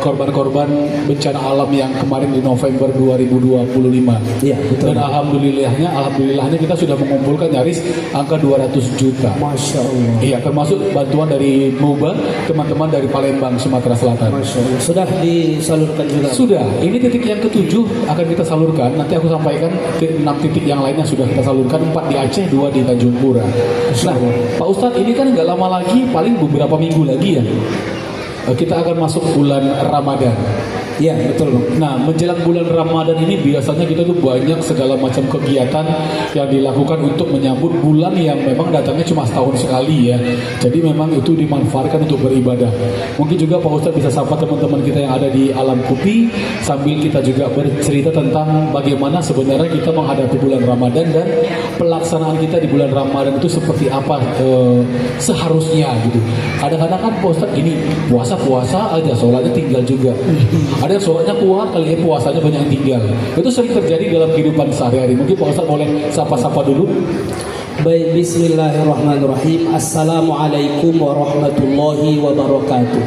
korban-korban bencana alam yang kemarin di November 2025. Iya, betul. Dan alhamdulillahnya kita sudah mengumpulkan nyaris angka 200 juta. Masya Allah. Iya, termasuk bantuan dari MUBA, teman-teman dari Palembang, Sumatera Selatan. Masya Allah. Sudah disalurkan juga? Sudah. Ini titik yang ke-7 akan kita salurkan. Nanti aku sampaikan ke 6 titik yang lainnya sudah kita salurkan. 4 di Aceh, 2 di Tanjung Pura. Nah, Pak Ustadz, ini kan nggak lama lagi, paling beberapa minggu lagi ya, kita akan masuk bulan Ramadan. Iya, betul. Nah, menjelang bulan Ramadan ini biasanya kita tuh banyak segala macam kegiatan yang dilakukan untuk menyambut bulan yang memang datangnya cuma setahun sekali ya. Jadi memang itu dimanfaatkan untuk beribadah. Mungkin juga Pak Ustadz bisa sapa teman-teman kita yang ada di Alam Kupi sambil kita juga bercerita tentang bagaimana sebenarnya kita menghadapi bulan Ramadan dan pelaksanaan kita di bulan Ramadan itu seperti apa seharusnya gitu. Kadang-kadang kan Pak Ustadz gini, puasa aja, sholatnya tinggal juga. Ada yang sholatnya kuat, kali ini puasanya banyak yang tinggal. Itu sering terjadi dalam kehidupan sehari-hari. Mungkin Pak Ustadz boleh sapa-sapa dulu. Baik, bismillahirrahmanirrahim. Assalamualaikum warahmatullahi wabarakatuh.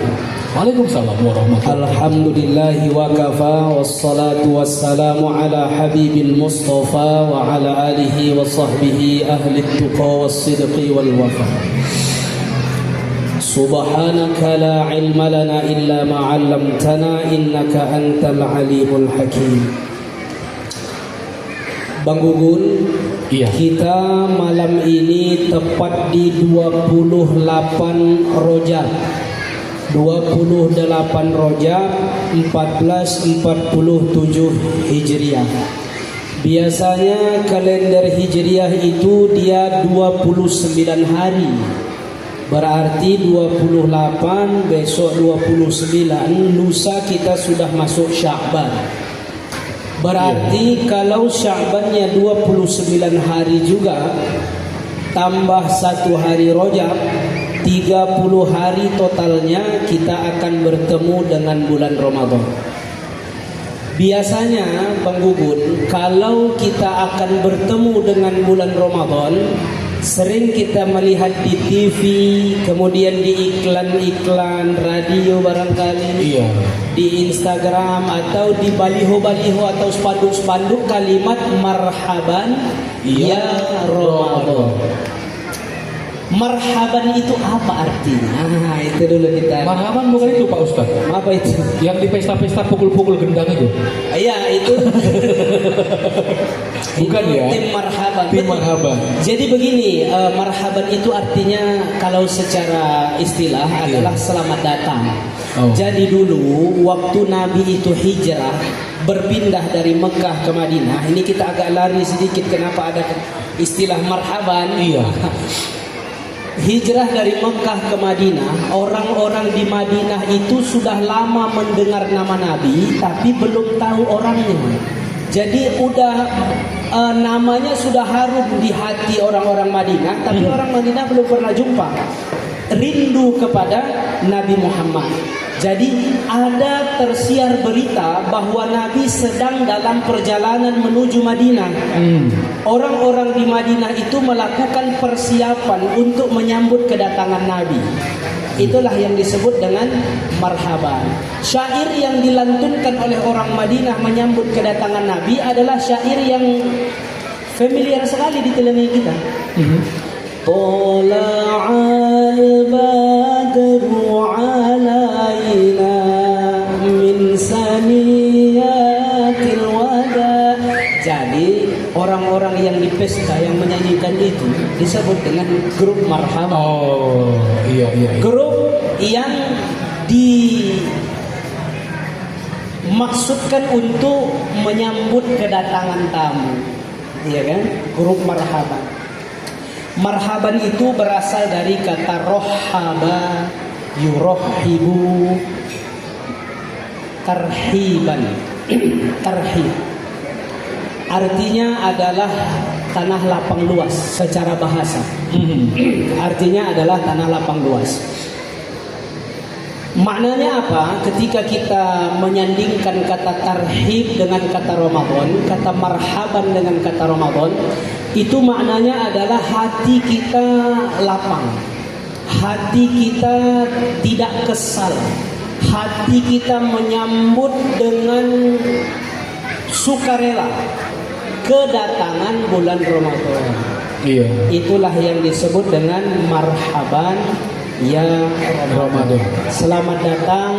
Waalaikumsalam warahmatullahi wabarakatuh. Alhamdulillahi wa kafa, wassalatu wassalamu ala habibil mustafa wa ala alihi wa sahbihi ahli tuqa wassidqi wal wafa. Subhanaka la ilma lana illa ma 'allamtana innaka antal alimul hakim. Bang Gugun, Iya. kita malam ini tepat di 28 Rajab. 28 Rajab 1447 Hijriah. Biasanya kalender Hijriah itu dia 29 hari. Berarti 28, besok 29, lusa kita sudah masuk Sya'ban. Berarti kalau Sya'bannya 29 hari juga, tambah 1 hari Rajab, 30 hari totalnya kita akan bertemu dengan bulan Ramadan. Biasanya Bang Gugun, kalau kita akan bertemu dengan bulan Ramadan, sering kita melihat di TV, kemudian di iklan-iklan radio barangkali, Iya. di Instagram atau di baliho-baliho atau spanduk-spanduk kalimat marhaban ya Ramadan. Marhaban itu apa artinya? Nah, itu dulu kita. Marhaban bukan itu Pak Ustadz. Apa itu? Yang di pesta-pesta pukul-pukul gendang itu. Iya, itu. Bukan itu ya? Tim marhaban. Tim marhaban. Jadi begini, marhaban itu artinya kalau secara istilah adalah selamat datang. Oh. Jadi dulu waktu Nabi itu hijrah berpindah dari Mekah ke Madinah. Ini kita agak lari sedikit, kenapa ada istilah marhaban? Iya. Hijrah dari Mekah ke Madinah, orang-orang di Madinah itu sudah lama mendengar nama Nabi, tapi belum tahu orangnya. Jadi namanya sudah harum di hati orang-orang Madinah, tapi orang Madinah belum pernah jumpa. Rindu kepada Nabi Muhammad. Jadi ada tersiar berita bahwa Nabi sedang dalam perjalanan menuju Madinah. Orang-orang di Madinah itu melakukan persiapan untuk menyambut kedatangan Nabi. Itulah yang disebut dengan marhaban. Syair yang dilantunkan oleh orang Madinah menyambut kedatangan Nabi adalah syair yang familiar sekali di telinga kita. Tala'al badru alaina min saniyatil wada. Jadi orang-orang yang di pesta yang menyanyikan itu disebut dengan grup marhaban. Oh, iya. Grup yang dimaksudkan untuk menyambut kedatangan tamu. Iya kan? Grup marhaban. Marhaban itu berasal dari kata rohaba, yurohibu, tarhiban. Tarhib artinya adalah tanah lapang luas secara bahasa. Artinya adalah tanah lapang luas. Maknanya apa? Ketika kita menyandingkan kata tarhib dengan kata Ramadan, kata marhaban dengan kata Ramadan, itu maknanya adalah hati kita lapang, hati kita tidak kesal, hati kita menyambut dengan sukarela kedatangan bulan Ramadan. Iya. Itulah yang disebut dengan marhaban ya Ramadan. Selamat datang,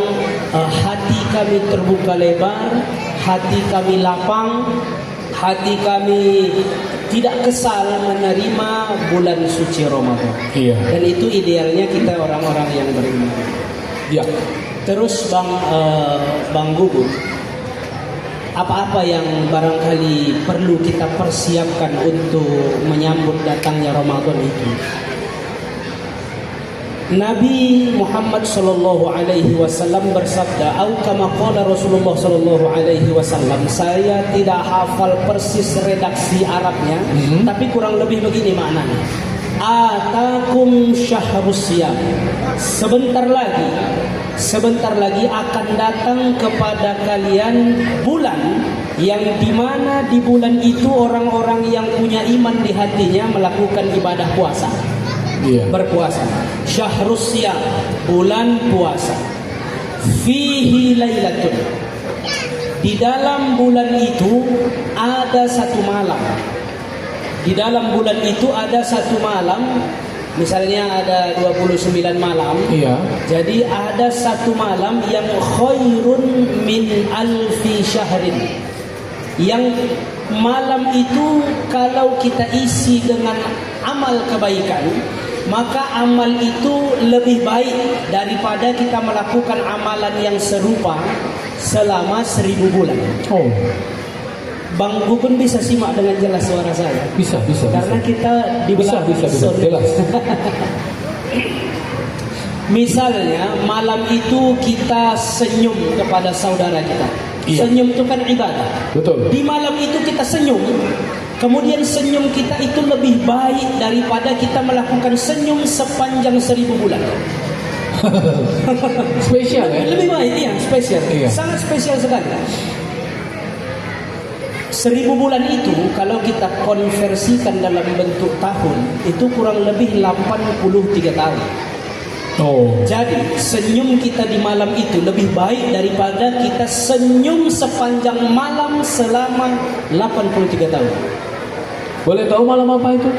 hati kami terbuka lebar, hati kami lapang, hati kami tidak kesal menerima bulan suci Ramadan. Iya. Dan itu idealnya kita orang-orang yang beriman. Ya. Terus Bang Gugun, apa-apa yang barangkali perlu kita persiapkan untuk menyambut datangnya Ramadan itu? Nabi Muhammad sallallahu alaihi wasallam bersabda, "Au kama qala Rasulullah sallallahu alaihi wasallam." Saya tidak hafal persis redaksi Arabnya, tapi kurang lebih begini maknanya. Atakum syahrus siyam. Sebentar lagi akan datang kepada kalian bulan yang dimana di bulan itu orang-orang yang punya iman di hatinya melakukan ibadah puasa. Iya. Berpuasa. Syahrus siyam, bulan puasa. Fihi lailatun. Di dalam bulan itu ada satu malam. Di dalam bulan itu ada satu malam. Misalnya ada 29 malam. Iya. Jadi ada satu malam yang khairun min alfi syahrin. Yang malam itu kalau kita isi dengan amal kebaikan, maka amal itu lebih baik daripada kita melakukan amalan yang serupa selama 1000 bulan. Oh. Bang Gugun bisa simak dengan jelas suara saya? Bisa. Karena kita di bisa jelas. Misalnya malam itu kita senyum kepada saudara kita. Iya. Senyum itu kan ibadah. Betul. Di malam itu kita senyum. Kemudian senyum kita itu lebih baik daripada kita melakukan senyum sepanjang 1000 bulan. Spesial ya? Lebih baik, iya, spesial. Iya. Sangat spesial sekali. 1000 bulan itu kalau kita konversikan dalam bentuk tahun, itu kurang lebih 83 tahun. Oh. Jadi senyum kita di malam itu lebih baik daripada kita senyum sepanjang malam selama 83 tahun. Boleh tahu malam apa itu?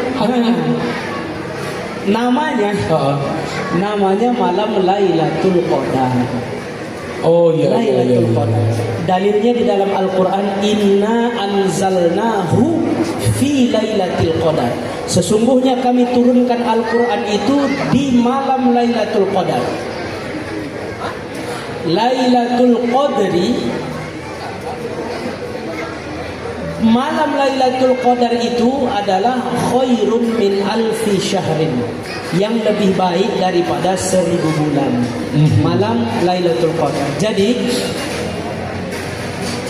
Namanya malam Lailatul Qadar. Oh iya. Lailatul Qadar. Dalilnya di dalam Al-Quran, Inna anzalnahu fi Lailatul Qadar. Sesungguhnya kami turunkan Al-Quran itu di malam Lailatul Qadar. Lailatul Qadri, malam Lailatul Qadar itu adalah khairun min alfi syahrin, yang lebih baik daripada 1000 bulan. Malam Lailatul Qadar. Jadi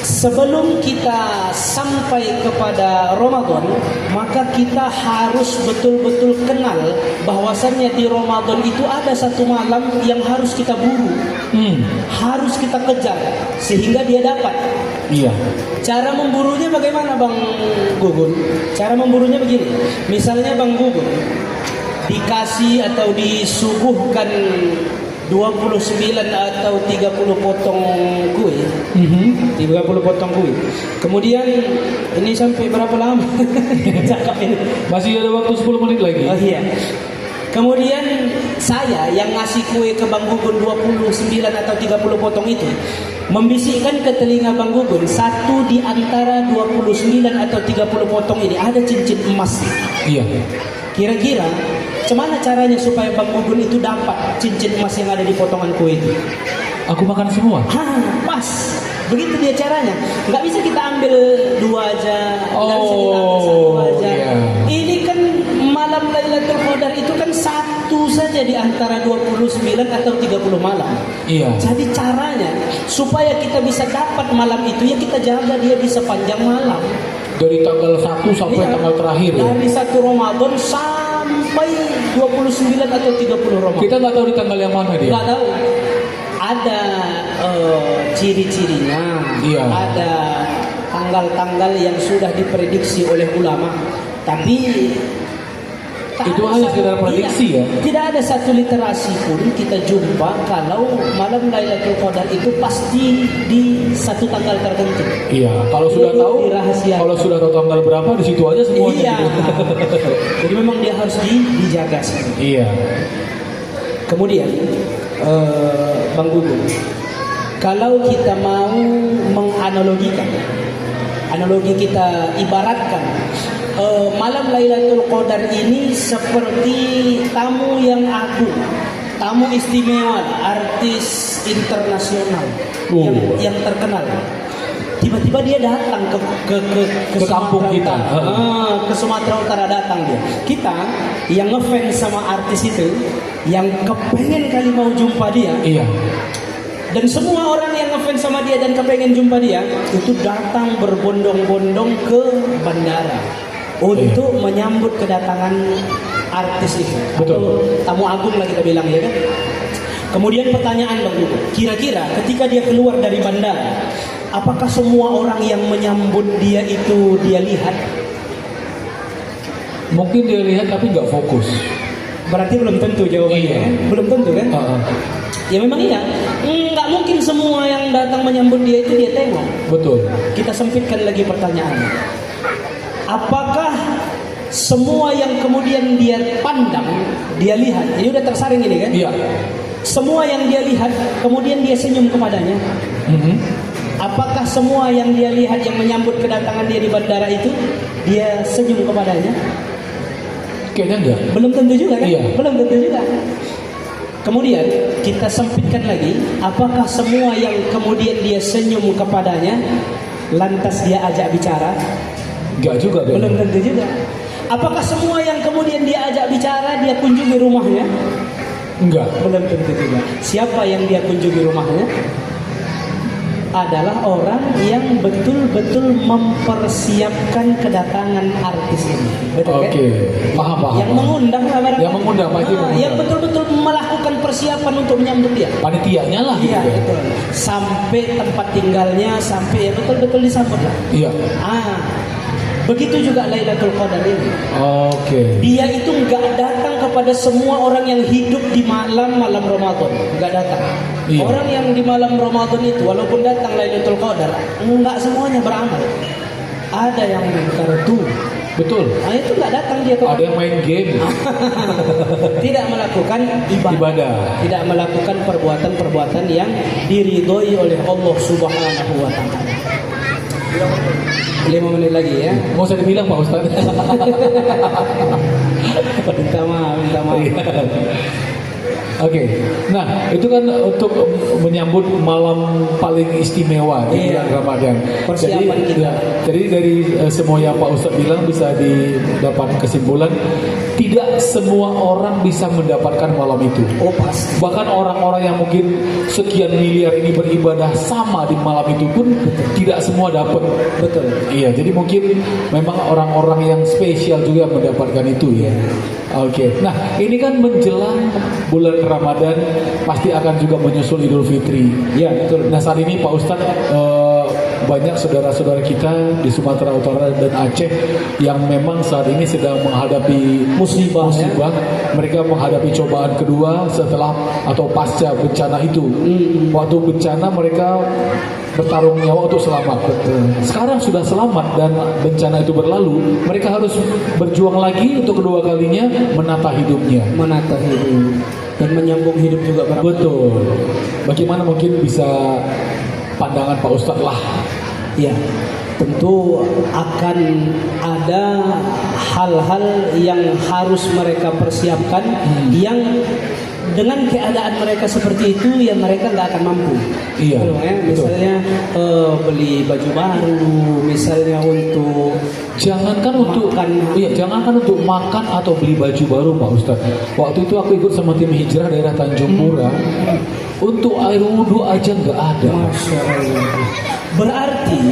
sebelum kita sampai kepada Ramadan, maka kita harus betul-betul kenal bahwasannya di Ramadan itu ada satu malam yang harus kita buru, harus kita kejar sehingga dia dapat. Iya. Cara memburunya bagaimana Bang Gugun? Cara memburunya begini. Misalnya Bang Gugun dikasih atau disuguhkan 29 atau 30 potong kue. 30 potong kue. Kemudian ini sampai berapa lama? Cakap ini. Masih ada waktu 10 menit lagi. Oh iya. Kemudian saya yang ngasih kue ke Bang Gugun 29 atau 30 potong itu membisikkan ke telinga Bang Gugun, satu di antara 29 atau 30 potong ini ada cincin emas. Iya. Kira-kira gimana caranya supaya Bang Gugun itu dapat cincin emas yang ada di potongan kue itu? Aku makan semua. Pas. Begitu dia caranya. Nggak bisa kita ambil 2 aja, nggak bisa kita ambil 1 aja. Iya. Ini kan malam Lailatul Qadar itu kan satu saja di antara 29 atau 30 malam. Iya. Jadi caranya supaya kita bisa dapat malam itu, ya kita jaga dia di sepanjang malam. Dari tanggal 1 sampai Iya. tanggal terakhir ya. Dari 1 Ramadan sampai 29 atau 30 Ramadan. Kita nggak tahu di tanggal yang mana dia. Nggak tahu. Ada ciri-cirinya, Iya. ada tanggal-tanggal yang sudah diprediksi oleh ulama. Tapi Itu ada hanya satu- sekedar prediksi iya, ya. Tidak ada satu literasi pun kita jumpa kalau malam Lailatul Qadar itu pasti di satu tanggal tertentu. Iya, kalau sudah Itu tahu, dirahasiakan. kalau sudah tahu tanggal berapa di situ aja semuanya. Iya. gitu. Jadi memang dia harus dijaga sih. Iya. Kemudian Bang Gugu, kalau kita mau menganalogikan, analogi kita ibaratkan malam Lailatul Qadar ini seperti tamu yang agung, tamu istimewa, artis internasional yang terkenal. Tiba-tiba dia datang ke kampung Sumatera kita. Utara. Ke Sumatera Utara datang dia. Kita yang ngefans sama artis itu, yang kepengen kali mau jumpa dia, Iya. dan semua orang yang ngefans sama dia dan kepengen jumpa dia, itu datang berbondong-bondong ke bandara untuk menyambut kedatangan artis itu. Betul. Atau tamu agung lah kita bilang ya kan. Kemudian pertanyaan Bang Gugu, kira-kira ketika dia keluar dari bandara, apakah semua orang yang menyambut dia itu dia lihat? Mungkin dia lihat tapi nggak fokus. Berarti belum tentu jawabannya. Iya. Kan? Belum tentu kan? Ya memang iya. Nggak mungkin semua yang datang menyambut dia itu dia tengok. Betul. Kita sempitkan lagi pertanyaannya. Apakah semua yang kemudian dia pandang, dia lihat, ini udah tersaring ini kan? Iya. Semua yang dia lihat, kemudian dia senyum kepadanya. Apakah semua yang dia lihat yang menyambut kedatangan dia di bandara itu, dia senyum kepadanya? Kayaknya enggak. Belum tentu juga kan? Iya. Belum tentu juga. Kemudian kita sempitkan lagi, apakah semua yang kemudian dia senyum kepadanya, lantas dia ajak bicara? Enggak juga. Belum tentu juga. Apakah semua yang kemudian dia ajak bicara, dia kunjungi rumahnya? Enggak. Belum tentu juga. Siapa yang dia kunjungi rumahnya? Adalah orang yang betul-betul mempersiapkan kedatangan artis ini. Betul kan? Oke. Paham. Yang mengundang lah barangkali. Yang mengundang, pasti mengundang. Yang betul-betul melakukan persiapan untuk menyambut dia. Panitianya lah gitu. Iya, betul. Sampai tempat tinggalnya, sampai ya betul-betul disambut lah. Iya. Begitu juga Lailatul Qadar ini. Oke. Dia itu nggak datang kepada semua orang yang hidup di malam Ramadan, nggak datang. Iya. Orang yang di malam Ramadan itu, walaupun datang Lailatul Qadar, nggak semuanya beramal. Ada yang main kartu. Betul. Nah itu nggak datang dia kepada. Ada yang main game. Tidak melakukan ibadah. Tidak melakukan perbuatan-perbuatan yang diridhoi oleh Allah Subhanahu wa taala. 5 menit lagi ya. Mau saya dibilang Pak Ustaz. Minta maaf. Oke. Nah, itu kan untuk menyambut malam paling istimewa di bulan Ramadan. Persiapan kita. Jadi dari semua yang Pak Ustaz bilang bisa didapat kesimpulan tidak semua orang bisa mendapatkan malam itu. Oh pasti. Bahkan orang-orang yang mungkin sekian miliar ini beribadah sama di malam itu pun tidak semua dapat. Betul. Iya, jadi mungkin memang orang-orang yang spesial juga mendapatkan itu ya. Oke. Nah, ini kan menjelang bulan Ramadan pasti akan juga menyusul Idul Fitri. Ya betul. Nah, saat ini Pak Ustadz banyak saudara-saudara kita di Sumatera Utara dan Aceh yang memang saat ini sedang menghadapi musibah. Mereka menghadapi cobaan kedua setelah atau pasca bencana itu. Waktu bencana mereka bertarung nyawa untuk selamat. Sekarang sudah selamat dan bencana itu berlalu, mereka harus berjuang lagi untuk kedua kalinya menata hidupnya. Menata hidup dan menyambung hidup juga. Betul. Bagaimana mungkin bisa pandangan Pak Ustadz lah? Ya, tentu akan ada hal-hal yang harus mereka persiapkan yang dengan keadaan mereka seperti itu ya mereka nggak akan mampu. Iya. Misalnya beli baju baru, misalnya untuk jangankan untuk makan atau beli baju baru Pak Ustadz. Waktu itu aku ikut sama tim hijrah daerah Tanjung Pura. Untuk air wudhu aja nggak ada. Masya Allah. Berarti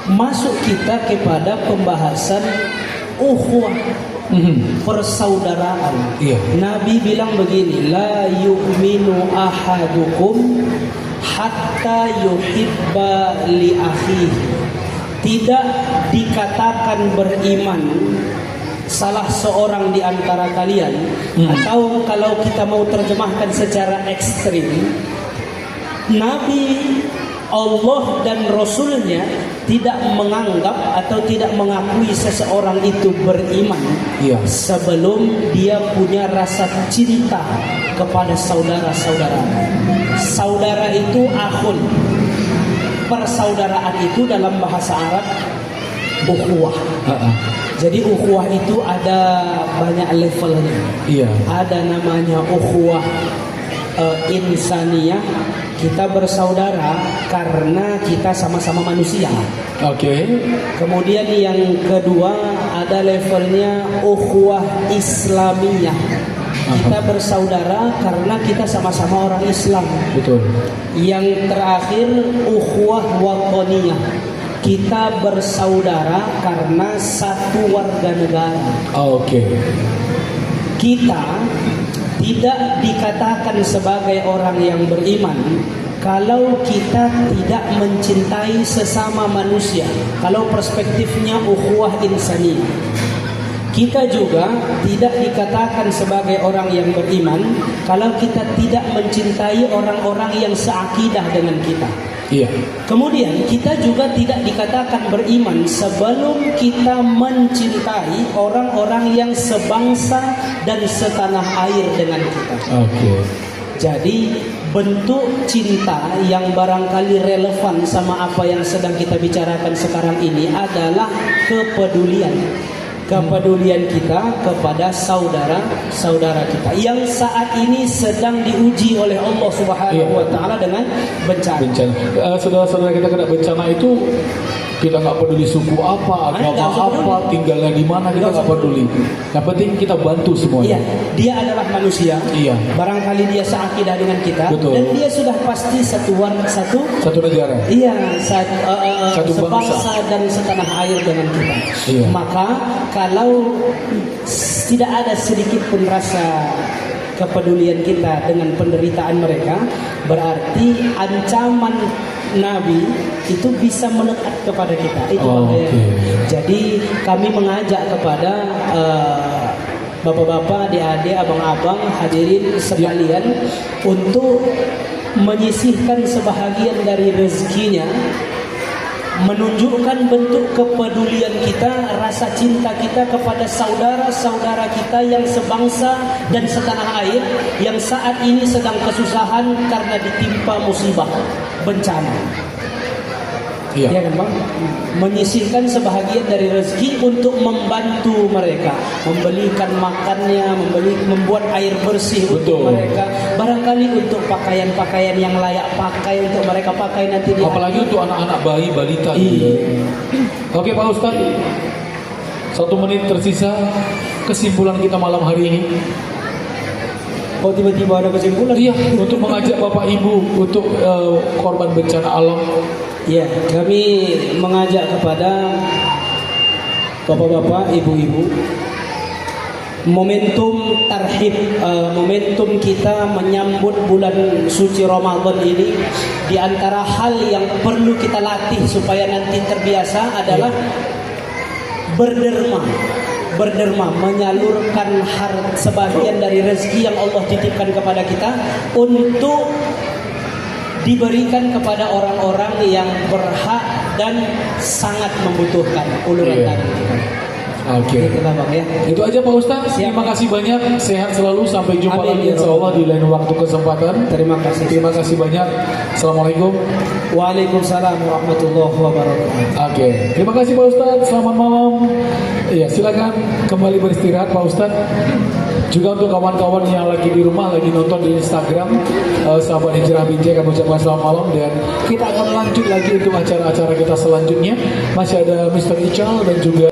masuk kita kepada pembahasan ukhuwah, persaudaraan. Iya. Nabi bilang begini, la yu'minu ahadukum hatta yuhibba li akhihi. Tidak dikatakan beriman salah seorang di antara kalian, atau kalau kita mau terjemahkan secara ekstrim, Nabi Allah dan Rasulnya tidak menganggap atau tidak mengakui seseorang itu beriman sebelum dia punya rasa cinta kepada saudara-saudara. Saudara itu akhun. Persaudaraan itu dalam bahasa Arab ukhuwah. Jadi ukhuwah itu ada banyak levelnya. Ada namanya ukhuwah insaniyah. Kita bersaudara karena kita sama-sama manusia. Kemudian yang kedua ada levelnya ukhuwah islamiyah. Kita bersaudara karena kita sama-sama orang Islam. Yang terakhir ukhuwah wataniyah. Kita bersaudara karena satu warga negara. Kita tidak dikatakan sebagai orang yang beriman kalau kita tidak mencintai sesama manusia. Kalau perspektifnya ukhuwah insaniyah. Kita juga tidak dikatakan sebagai orang yang beriman kalau kita tidak mencintai orang-orang yang seakidah dengan kita. Kemudian kita juga tidak dikatakan beriman sebelum kita mencintai orang-orang yang sebangsa dan setanah air dengan kita. Jadi bentuk cinta yang barangkali relevan sama apa yang sedang kita bicarakan sekarang ini adalah kepedulian. Kepedulian kita kepada saudara-saudara kita yang saat ini sedang diuji oleh Allah Subhanahu wa taala dengan bencana. Saudara-saudara kita kena bencana itu kita nggak peduli suku apa, agama apa, tinggalnya di mana, kita nggak peduli. Yang penting kita bantu semuanya. Dia adalah manusia. Barangkali dia seakidah dengan kita. Dan dia sudah pasti satu negara. Satu bangsa dan setanah air dengan kita. Maka kalau tidak ada sedikit pun rasa kepedulian kita dengan penderitaan mereka, berarti ancaman Nabi itu bisa melekat kepada kita. Jadi kami mengajak kepada bapak-bapak, adik-adik, abang-abang, hadirin sekalian untuk menyisihkan sebahagian dari rezekinya, menunjukkan bentuk kepedulian kita, rasa cinta kita kepada saudara-saudara kita yang sebangsa dan setanah air yang saat ini sedang kesusahan karena ditimpa musibah, bencana. Ya kan Bang? Menyisihkan sebahagian dari rezeki untuk membantu mereka, membelikan makannya, membuat air bersih untuk mereka, barangkali untuk pakaian-pakaian yang layak pakai untuk mereka pakai nanti. Apalagi untuk anak-anak bayi, balita. Oke Pak Ustadz, 1 menit tersisa, kesimpulan kita malam hari ini. Tiba-tiba ada kesimpulan? Untuk mengajak Bapak Ibu untuk korban bencana alam. Kami mengajak kepada bapak-bapak, ibu-ibu, momentum tarhib, momentum kita menyambut bulan suci Ramadan ini, di antara hal yang perlu kita latih supaya nanti terbiasa adalah berderma, menyalurkan sebagian dari rezeki yang Allah titipkan kepada kita untuk diberikan kepada orang-orang yang berhak dan sangat membutuhkan uluran tangan kita. Itu aja Pak Ustaz. Terima kasih banyak. Sehat selalu. Sampai jumpa lagi insyaallah di lain waktu kesempatan. Terima kasih banyak. Assalamualaikum. Waalaikumsalam warahmatullahi wabarakatuh. Terima kasih Pak Ustaz. Selamat malam. Silakan kembali beristirahat Pak Ustaz. Juga untuk kawan-kawan yang lagi di rumah, lagi nonton di Instagram, sahabat Hijrah Binjai kami ucapkan selamat malam, dan kita akan lanjut lagi untuk acara-acara kita selanjutnya. Masih ada Mr. Ical dan juga